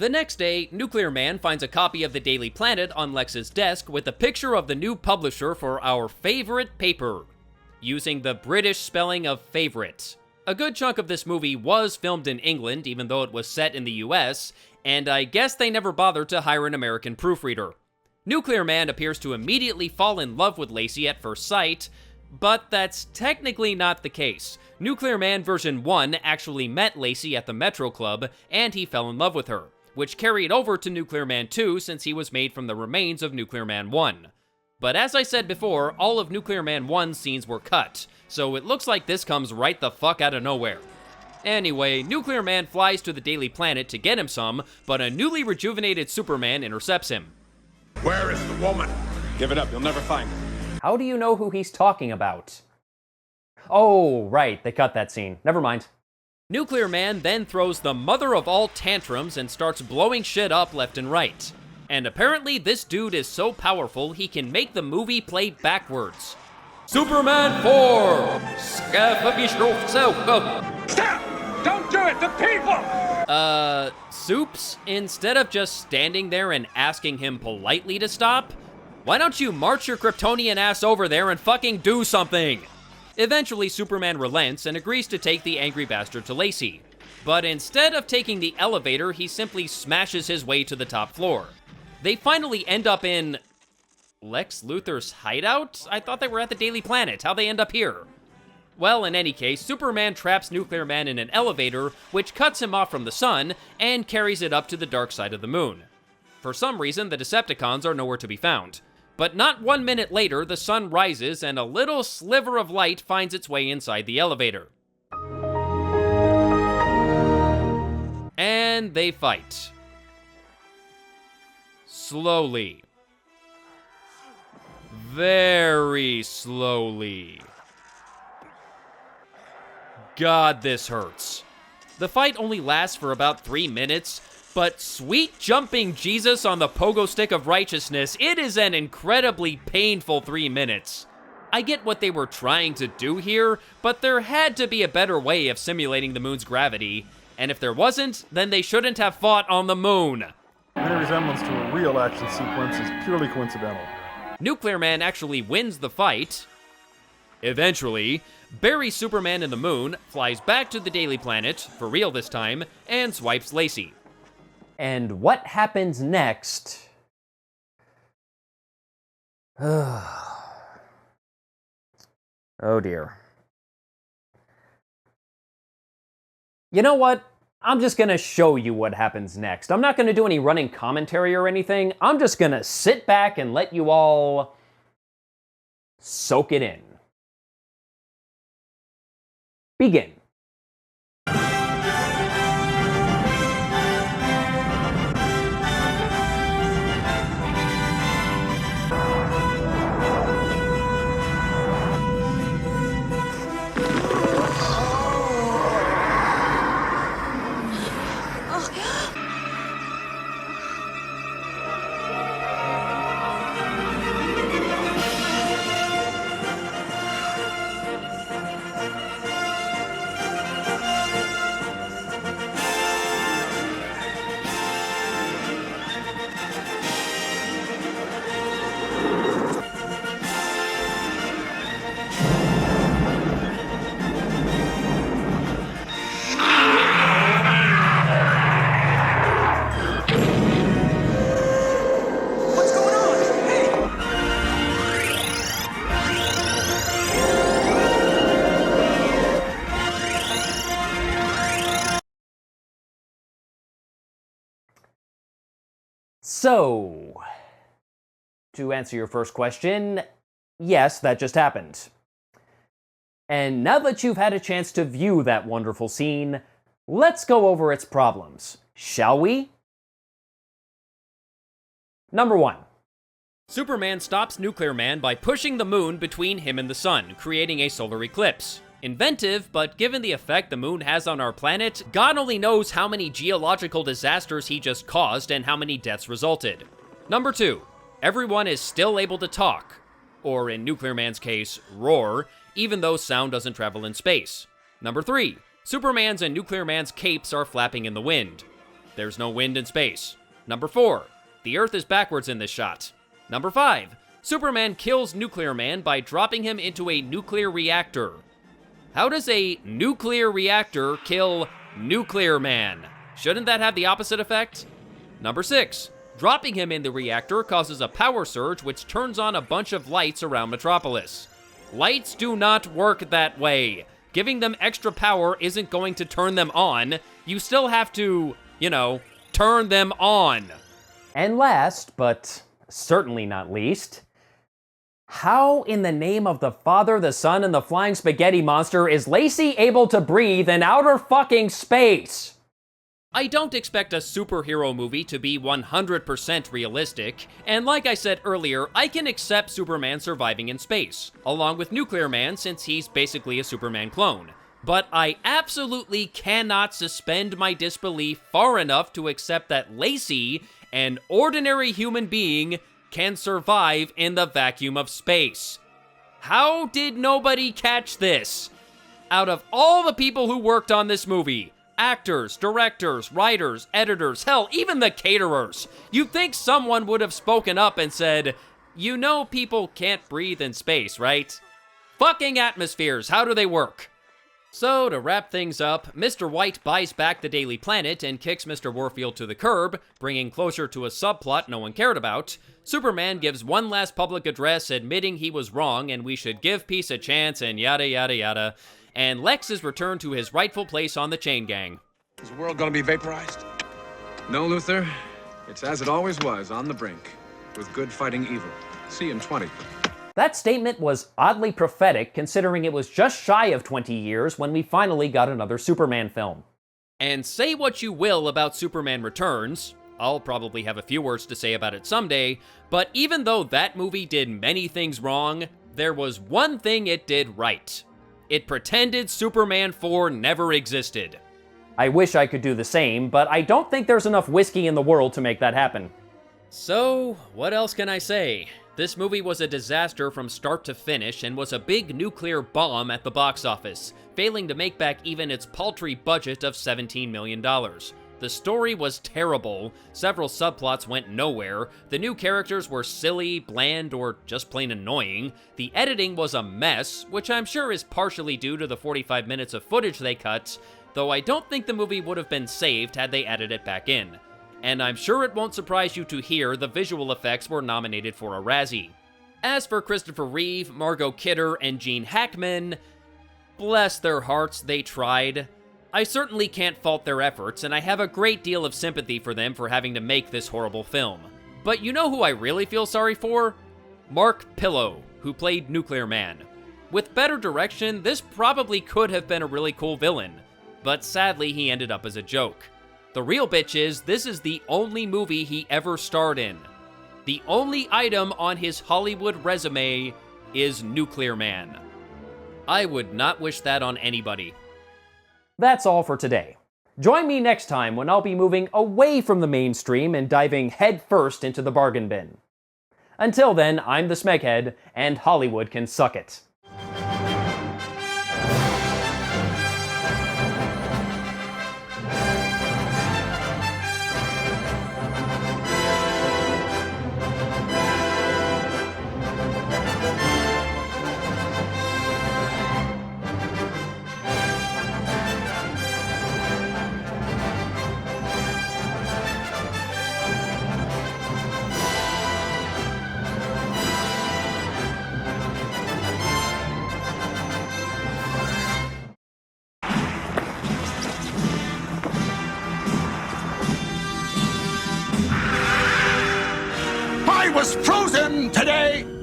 The next day, Nuclear Man finds a copy of the Daily Planet on Lex's desk with a picture of the new publisher for our favorite paper, using the British spelling of favorite. A good chunk of this movie was filmed in England, even though it was set in the US, and I guess they never bothered to hire an American proofreader. Nuclear Man appears to immediately fall in love with Lacey at first sight, but that's technically not the case. Nuclear Man version 1 actually met Lacey at the Metro Club, and he fell in love with her, which carried over to Nuclear Man 2 since he was made from the remains of Nuclear Man 1. But as I said before, all of Nuclear Man 1's scenes were cut, so it looks like this comes right the fuck out of nowhere. Anyway, Nuclear Man flies to the Daily Planet to get him some, but a newly rejuvenated Superman intercepts him. Where is the woman? Give it up, you'll never find her. How do you know who he's talking about? Oh, right, they cut that scene. Never mind. Nuclear Man then throws the mother of all tantrums and starts blowing shit up left and right. And apparently this dude is so powerful he can make the movie play backwards. Superman 4! Stop! Don't do it! The people! Soups? Instead of just standing there and asking him politely to stop, why don't you march your Kryptonian ass over there and fucking do something? Eventually, Superman relents and agrees to take the angry bastard to Lacey. But instead of taking the elevator, he simply smashes his way to the top floor. They finally end up in Lex Luthor's hideout? I thought they were at the Daily Planet. How'd they end up here? Well, in any case, Superman traps Nuclear Man in an elevator, which cuts him off from the sun and carries it up to the dark side of the moon. For some reason, the Decepticons are nowhere to be found. But not 1 minute later, the sun rises and a little sliver of light finds its way inside the elevator. And they fight. Slowly. Very slowly. God, this hurts. The fight only lasts for about 3 minutes, but sweet jumping Jesus on the pogo stick of righteousness, it is an incredibly painful 3 minutes. I get what they were trying to do here, but there had to be a better way of simulating the moon's gravity, and if there wasn't, then they shouldn't have fought on the moon. Any resemblance to a real action sequence is purely coincidental. Nuclear Man actually wins the fight. Eventually, buries Superman in the moon, flies back to the Daily Planet, for real this time, and swipes Lacey. And what happens next? Oh dear. You know what? I'm just gonna show you what happens next. I'm not gonna do any running commentary or anything. I'm just gonna sit back and let you all soak it in. Begin. So, to answer your first question, yes, that just happened. And now that you've had a chance to view that wonderful scene, let's go over its problems, shall we? Number 1. Superman stops Nuclear Man by pushing the moon between him and the sun, creating a solar eclipse. Inventive, but given the effect the moon has on our planet, God only knows how many geological disasters he just caused and how many deaths resulted. Number 2. Everyone is still able to talk, or in Nuclear Man's case, roar, even though sound doesn't travel in space. Number 3. Superman's and Nuclear Man's capes are flapping in the wind. There's no wind in space. Number 4, the Earth is backwards in this shot. Number 5, Superman kills Nuclear Man by dropping him into a nuclear reactor. How does a nuclear reactor kill Nuclear Man? Shouldn't that have the opposite effect? Number 6, dropping him in the reactor causes a power surge which turns on a bunch of lights around Metropolis. Lights do not work that way. Giving them extra power isn't going to turn them on. You still have to, turn them on. And last, but certainly not least, how in the name of the Father, the Son, and the Flying Spaghetti Monster is Lacey able to breathe in outer fucking space? I don't expect a superhero movie to be 100% realistic, and like I said earlier, I can accept Superman surviving in space, along with Nuclear Man since he's basically a Superman clone. But I absolutely cannot suspend my disbelief far enough to accept that Lacey, an ordinary human being, can survive in the vacuum of space. How did nobody catch this? Out of all the people who worked on this movie, actors, directors, writers, editors, hell, even the caterers, you'd think someone would have spoken up and said, people can't breathe in space, right? Fucking atmospheres, how do they work? So, to wrap things up, Mr. White buys back the Daily Planet and kicks Mr. Warfield to the curb, bringing closure to a subplot no one cared about. Superman gives one last public address admitting he was wrong and we should give peace a chance and yada yada yada. And Lex is returned to his rightful place on the chain gang. Is the world gonna be vaporized? No, Luther. It's as it always was, on the brink, with good fighting evil. See you in 20. That statement was oddly prophetic, considering it was just shy of 20 years when we finally got another Superman film. And say what you will about Superman Returns, I'll probably have a few words to say about it someday, but even though that movie did many things wrong, there was one thing it did right. It pretended Superman 4 never existed. I wish I could do the same, but I don't think there's enough whiskey in the world to make that happen. So, what else can I say? This movie was a disaster from start to finish and was a big nuclear bomb at the box office, failing to make back even its paltry budget of $17 million. The story was terrible, several subplots went nowhere, the new characters were silly, bland, or just plain annoying, the editing was a mess, which I'm sure is partially due to the 45 minutes of footage they cut, though I don't think the movie would have been saved had they added it back in. And I'm sure it won't surprise you to hear the visual effects were nominated for a Razzie. As for Christopher Reeve, Margot Kidder, and Gene Hackman, bless their hearts, they tried. I certainly can't fault their efforts, and I have a great deal of sympathy for them for having to make this horrible film. But you know who I really feel sorry for? Mark Pillow, who played Nuclear Man. With better direction, this probably could have been a really cool villain, but sadly he ended up as a joke. The real bitch is, this is the only movie he ever starred in. The only item on his Hollywood resume is Nuclear Man. I would not wish that on anybody. That's all for today. Join me next time when I'll be moving away from the mainstream and diving headfirst into the bargain bin. Until then, I'm the Smeghead, and Hollywood can suck it. I was frozen today!